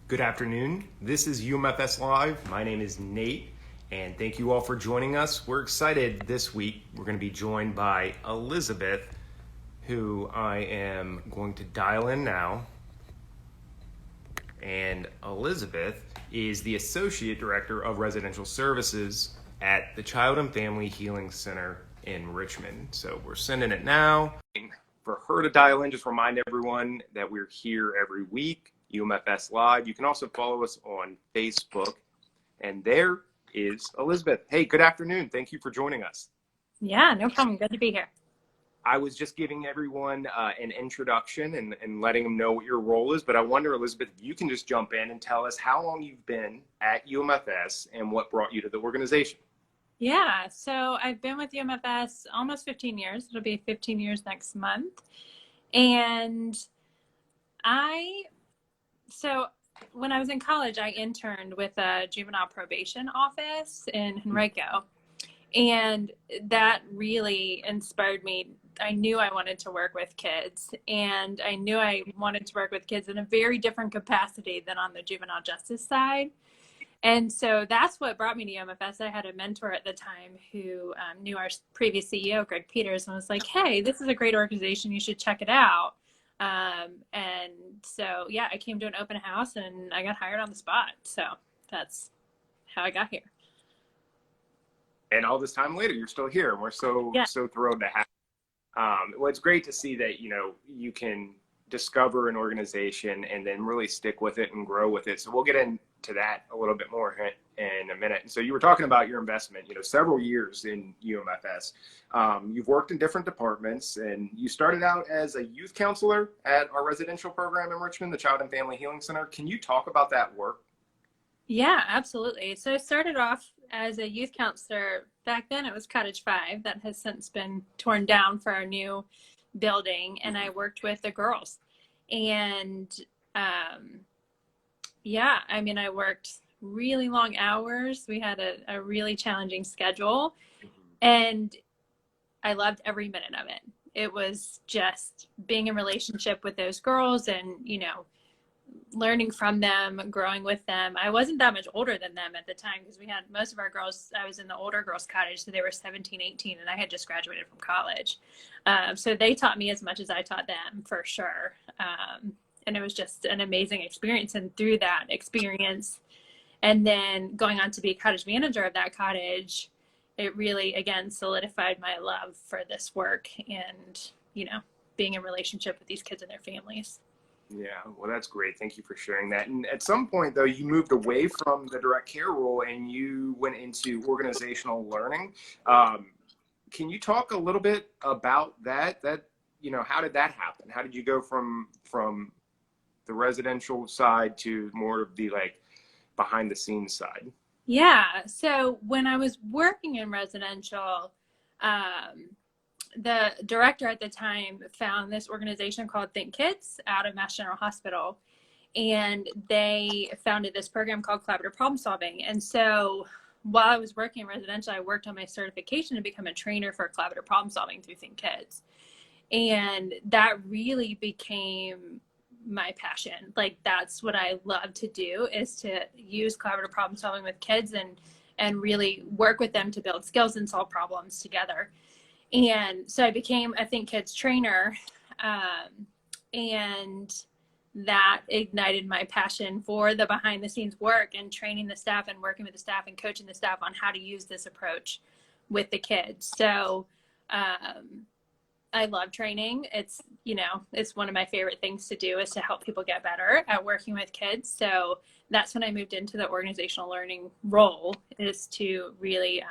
Good afternoon. This is UMFS Live. My name is Nate, and thank you all for joining us. We're excited this week. We're going to be joined by Elizabeth, who I am going to dial in now. And Elizabeth is the Associate Director of Residential Services at the Child and Family Healing Center in Richmond. So we're sending it now. For her to dial in, just remind everyone that we're here every week. UMFS Live. You can also follow us on Facebook. And there is Elizabeth. Hey, good afternoon. Thank you for joining us. Yeah, no problem. Good to be here. I was just giving everyone an introduction and letting them know what your role is, but I wonder, Elizabeth, if you can just jump in and tell us how long you've been at UMFS and what brought you to the organization. Yeah, so I've been with UMFS almost 15 years. It'll be 15 years next month. And so when I was in college, I interned with a juvenile probation office in Henrico. And that really inspired me. I knew I wanted to work with kids, and I knew I wanted to work with kids in a very different capacity than on the juvenile justice side. And so that's what brought me to UMFS. I had a mentor at the time who knew our previous CEO, Greg Peters, and was like, hey, this is a great organization. You should check it out. And so, yeah, I came to an open house and I got hired on the spot. So that's how I got here. And all this time later, you're still here. And we're so thrilled to have you. Well, it's great to see that, you can discover an organization and then really stick with it and grow with it. So we'll get into that a little bit more in a minute. And so you were talking about your investment, several years in UMFS. You've worked in different departments, and you started out as a youth counselor at our residential program in Richmond, the Child and Family Healing Center. Can you talk about that work? Yeah, absolutely. So I started off as a youth counselor. Back then it was Cottage 5 that has since been torn down for our new building. And I worked with the girls. And I worked really long hours. We had a really challenging schedule. And I loved every minute of it. It was just being in relationship with those girls and, learning from them, growing with them. I wasn't that much older than them at the time because we had most of our girls, I was in the older girls cottage, so they were 17, 18, and I had just graduated from college. So they taught me as much as I taught them, for sure. And it was just an amazing experience. And through that experience, and then going on to be cottage manager of that cottage, it really, again, solidified my love for this work and, being in relationship with these kids and their families. Yeah, well, that's great. Thank you for sharing that. And at some point, though, you moved away from the direct care role and you went into organizational learning. Can you talk a little bit about that? How did that happen? How did you go from the residential side to more of the behind the scenes side? Yeah. So when I was working in residential, the director at the time found this organization called Think Kids out of Mass General Hospital, and they founded this program called Collaborative Problem Solving. And so while I was working in residential, I worked on my certification to become a trainer for collaborative problem solving through Think Kids. And that really became my passion. That's what I love to do, is to use collaborative problem solving with kids and really work with them to build skills and solve problems together. And so I became a Think Kids trainer, and that ignited my passion for the behind the scenes work and training the staff and working with the staff and coaching the staff on how to use this approach with the kids. So I love training. It's one of my favorite things to do, is to help people get better at working with kids. So that's when I moved into the organizational learning role, is to really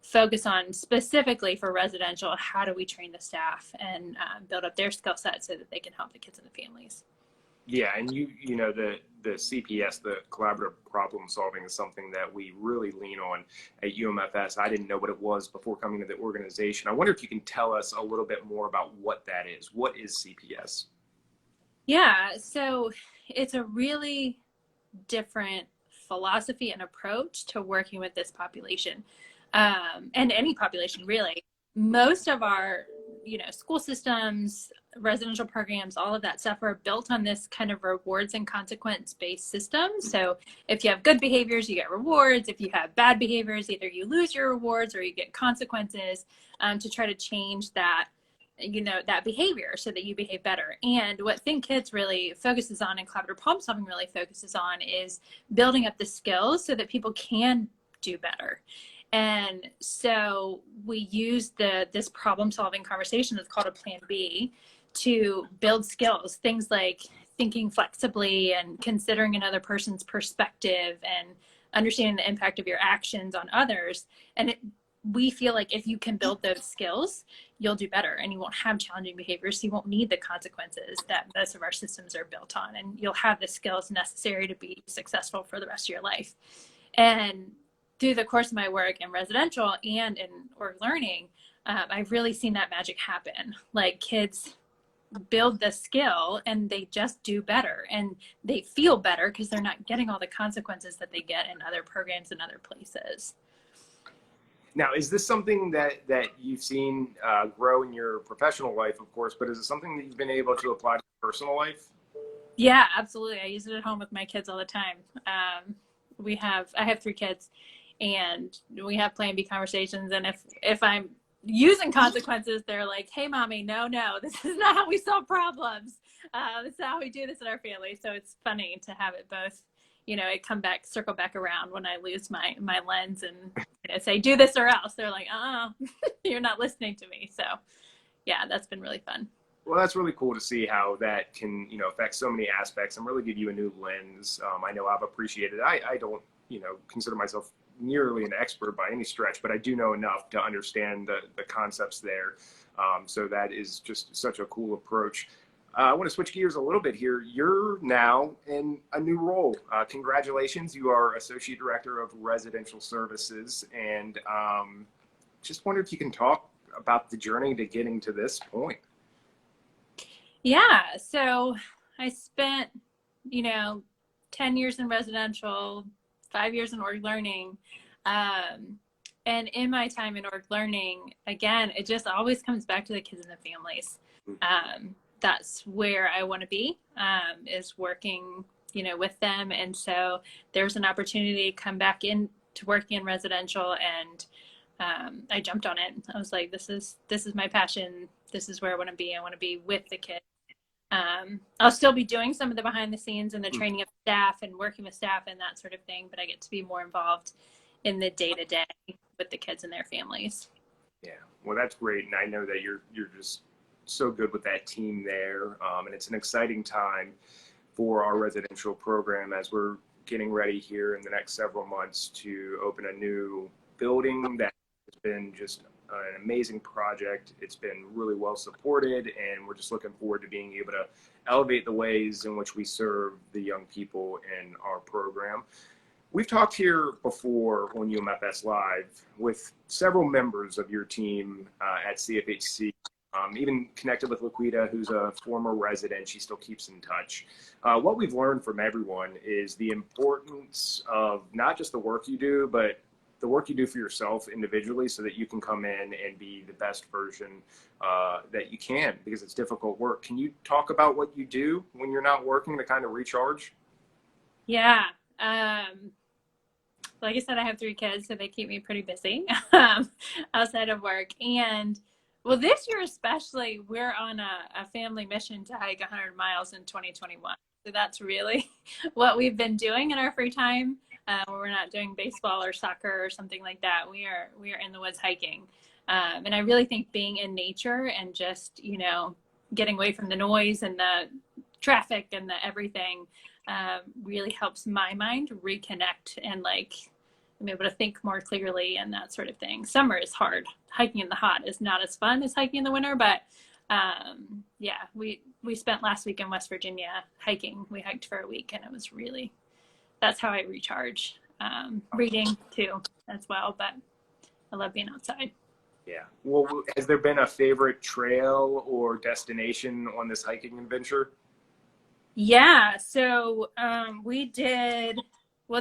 focus on, specifically for residential, how do we train the staff and build up their skill set so that they can help the kids and the families. Yeah, and the CPS, the collaborative problem solving, is something that we really lean on at UMFS. I didn't know what it was before coming to the organization. I wonder if you can tell us a little bit more about what that is. What is CPS? Yeah, so it's a really different philosophy and approach to working with this population. And any population, really. Most of our, school systems, residential programs, all of that stuff are built on this kind of rewards and consequence based system. So if you have good behaviors, you get rewards. If you have bad behaviors, either you lose your rewards or you get consequences, to try to change that, that behavior so that you behave better. And what Think Kids really focuses on and collaborative problem solving really focuses on is building up the skills so that people can do better. And so we use this problem solving conversation that's called a plan B to build skills, things like thinking flexibly and considering another person's perspective and understanding the impact of your actions on others. And we feel like if you can build those skills, you'll do better and you won't have challenging behaviors. So you won't need the consequences that most of our systems are built on, and you'll have the skills necessary to be successful for the rest of your life. And through the course of my work in residential and in org learning, I've really seen that magic happen. Like, kids build the skill and they just do better and they feel better because they're not getting all the consequences that they get in other programs and other places. Now, is this something that you've seen grow in your professional life, of course, but is it something that you've been able to apply to your personal life? Yeah, absolutely. I use it at home with my kids all the time. I have 3 kids, and we have plan B conversations. And if I'm using consequences, they're like, "Hey, mommy, no, this is not how we solve problems. This is how we do this in our family." So it's funny to have it both. It circle back around when I lose my lens and say, "Do this or else." They're like, "You're not listening to me." So yeah, that's been really fun. Well, that's really cool to see how that can, affect so many aspects and really give you a new lens. I know I've appreciated it. I don't, consider myself nearly an expert by any stretch, but I do know enough to understand the concepts there. So that is just such a cool approach. I want to switch gears a little bit here. You're now in a new role. Congratulations. You are Associate Director of Residential Services. And just wonder if you can talk about the journey to getting to this point. Yeah. So I spent, 10 years in residential, 5 years in org learning. And in my time in org learning, again, it just always comes back to the kids and the families. That's where I want to be, is working, with them. And so there's an opportunity to come back into working in residential, and I jumped on it. I was like, this is my passion. This is where I want to be. I want to be with the kids. I'll still be doing some of the behind the scenes and the training of staff and working with staff and that sort of thing, but I get to be more involved in the day-to-day with the kids and their families. Yeah, well, that's great. And I know that you're just so good with that team there. And it's an exciting time for our residential program as we're getting ready here in the next several months to open a new building that has been just an amazing project. It's been really well supported, and we're just looking forward to being able to elevate the ways in which we serve the young people in our program. We've talked here before on UMFS Live with several members of your team at CFHC. Even connected with Laquita, who's a former resident. She still keeps in touch. What we've learned from everyone is the importance of not just the work you do, but the work you do for yourself individually so that you can come in and be the best version that you can, because it's difficult work. Can you talk about what you do when you're not working to kind of recharge? Yeah. Like I said, I have 3 kids, so they keep me pretty busy outside of work. And well, this year especially, we're on a family mission to hike 100 miles in 2021. So that's really what we've been doing in our free time. When we're not doing baseball or soccer or something like that, we are in the woods hiking. And I really think being in nature and just, getting away from the noise and the traffic and the everything really helps my mind reconnect and I'm able to think more clearly and that sort of thing. Summer is hard. Hiking in the hot is not as fun as hiking in the winter, but yeah, we spent last week in West Virginia hiking. We hiked for a week, and it was really, that's how I recharge. Reading too as well, but I love being outside. Yeah. Well, has there been a favorite trail or destination on this hiking adventure? Yeah. So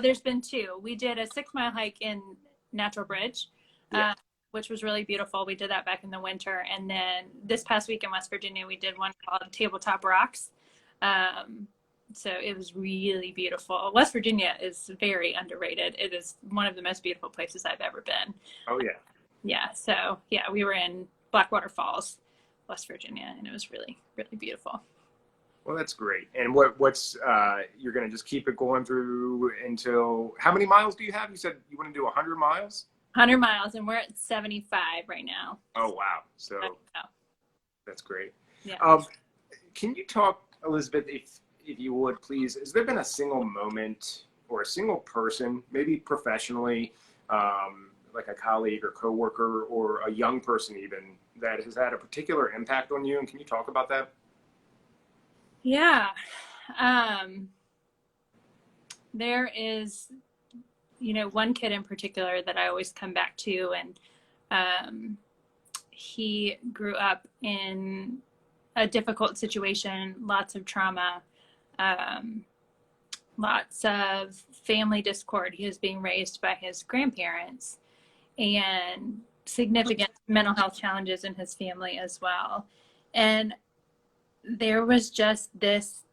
there's been 2. We did a 6-mile hike in Natural Bridge, which was really beautiful. We did that back in the winter. And then this past week in West Virginia, we did one called Tabletop Rocks. So it was really beautiful. West Virginia is very underrated. It is one of the most beautiful places I've ever been. Oh, yeah. Yeah. So, yeah, we were in Blackwater Falls, West Virginia, and it was really, really beautiful. Well, that's great. And what's you're going to just keep it going through until, how many miles do you have? You said you want to do 100 miles? 100 miles, and we're at 75 right now. Oh, wow. So that's great. Yeah. Can you talk, Elizabeth, if you would, please, has there been a single moment or a single person, maybe professionally, like a colleague or coworker or a young person even, that has had a particular impact on you? And can you talk about that? Yeah. There is, one kid in particular that I always come back to, and he grew up in a difficult situation, lots of trauma, lots of family discord. He was being raised by his grandparents and significant mental health challenges in his family as well. And there was just this